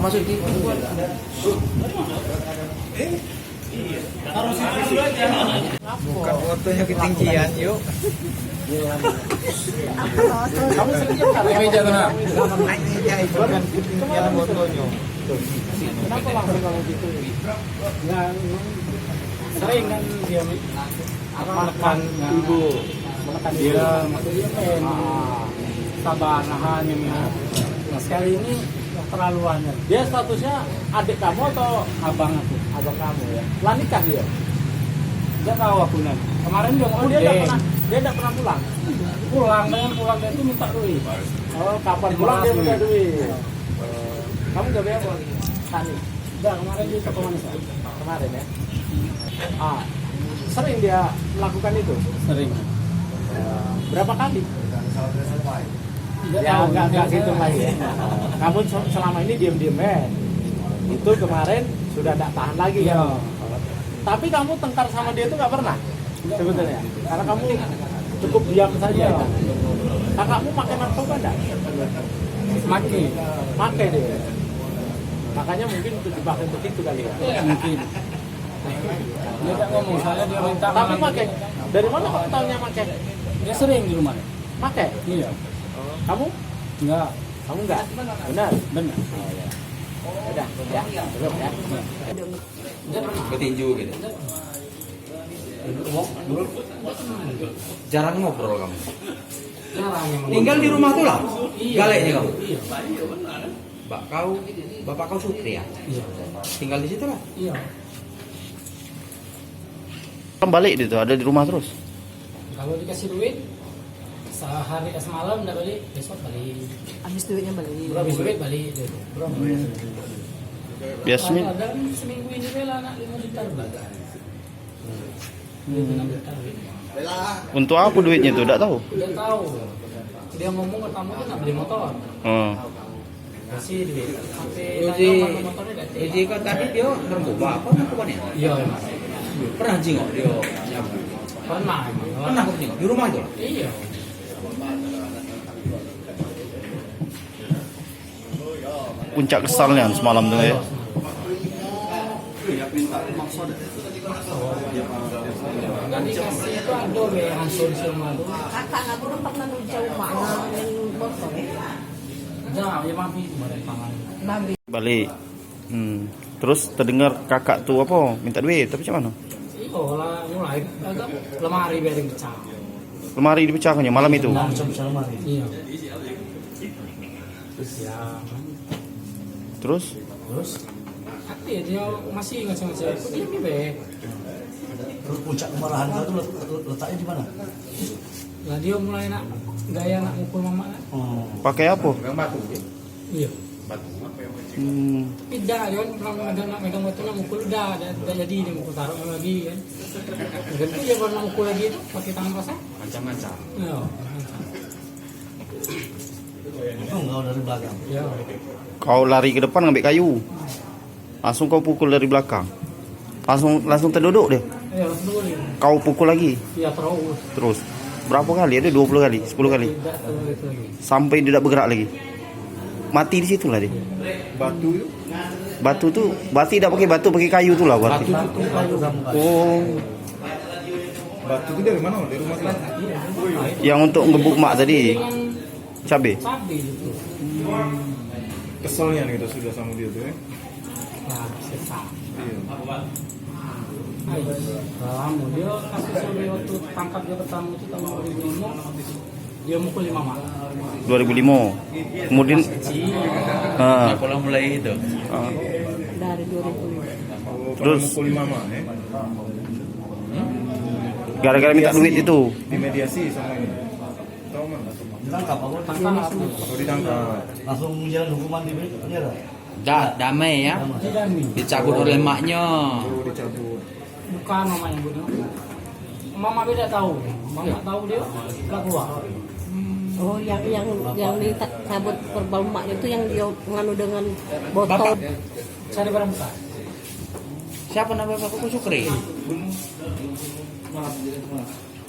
masuk di bukan fotonya ketinggian yuk. kamu sering di meja mana? Naik meja itu kan ketinggian fotonya. Kenapa langsung kalau gitu? Ya, sering kan dia menekan ibu, menekan dia, maksudnya kan sabar nahan ini. Nah sekali ini keterlaluan. Dia statusnya adik kamu atau abang aku? Abang kamu ya. Lah nikah dia? Dia tahu aku nanti. Kemarin dia ngomong dia tidak pernah pulang. Dengan pulang dia itu minta duit. Oh kapan pulang dia minta duit? Kamu gak bayar apa? Tani. Enggak, kemarin dia ke mana sih? Kemarin ya. Sering dia melakukan itu? Sering. Berapa kali? Ya enggak gitu lagi ya. Kamu selama ini diem-diem ya. Itu kemarin sudah tidak tahan lagi ya. Tapi kamu tengkar sama dia itu nggak pernah sebetulnya. Karena kamu cukup diam saja. Kakakmu pakai narkoba enggak? Pakai dia. Makanya mungkin itu dipakai begitu kali ya. Mungkin. Dia tak ngomong, saya dia minta. Tapi pakai. Dari mana kamu tahunya pakai? Dia sering di rumah. Pakai? Iya. Kamu? Enggak. Kamu enggak? Benar. Oh, ya. Udah, ya. Belum ya. Petinju gitu. Jarang ngobrol kamu. Tinggal di rumah tuh lah. Galeknya kamu. Bapak kau Sukri ya? Iya. Tinggal di situ lah. Iya. Balik itu ada di rumah terus. Kalau dikasih duit sehari semalam udah balik, besok balik. Habis duitnya balik. Habis duit balik. Biasanya Dan seminggu ini bela anak 5 juta belajar. untuk apa duitnya tuh? Enggak tahu. Dia tahu. Dia ngomong ke tamu kan nak beli motor. Kasih duit. Sampai motornya enggak. Uji kan tadi dia narkoba apa narkobanya? Iya, emang. Pernah jengok dia nyabu. Pernah. Pernah aku jengok di rumah itu lah. Iya. Puncak kesalnya semalam tuh ya. Nanti kasih itu ada hasil semua tuh. Kakak nggak pernah jauh mana yang botol ya? Jangan ya mampir kemarin pangan. Babi. Balik. Terus terdengar kakak tuh apa? Minta duit, tapi macam mana? Iya lah, mulai agak lemari biar pecah. Lemari dipecahkannya malam itu. Iya. Ya. Terus Hati dia masih ngasih-ngasih. Dia bebek. Terus puncak kemarahan kau tuh letaknya di mana? Lah dia mulai nak gaya nak mukul mama kan? pakai apa? Pegang batu ya? Iya. Batu. Tidak, dia kan megang batu nak mukul udah jadi dia mukul taruh lagi kan. Dan itu dia baru nak mukul lagi itu pakai tangan basah. Macam-macam. Iya. Kau dari belakang. Iya. Kau lari ke depan ngambil kayu. Langsung kau pukul dari belakang. Langsung terduduk deh. Iya, dulu nih. Kau pukul lagi. Iya terus. Terus berapa kali? Ada 20 kali, 10 kali. Tidak terus lagi. Sampai dia tidak bergerak lagi. Mati di situ lah dia. Batu itu? Batu tuh, berarti tidak pakai batu, pakai kayu tuh lah berarti. Oh, Batu itu dari mana? Dari rumah kita? yang untuk ngebuk mak tadi. Cabe. Cabe itu. Keselnya nih kita sudah sama dia tuh ya. Nah, sesat. Iya. Lama dia kasih sampai waktu tangkap dia pertama itu tahun 2005 dia mukul 5 mak. 2005. Kemudian Pola mulai itu. Dari 2005. Terus? Mukul mama ya. gara-gara minta duit itu. Dimediasi sama ini. Tahu mana? Ditangkap apa? Tangkap. Oh ditangkap. Langsung menjalani hukuman di penjara. Damai ya, Tidak nih. dicabut oleh maknya. Oh dicabut. Bukan mamanya bunuh. Mama beda tahu. Mama tahu dia lah keluar. Oh, yang dicabut kerbau maknya itu yang dia nganu dengan botol. Cari barang bekas. Siapa nama bapakku? Sukri. Maaf.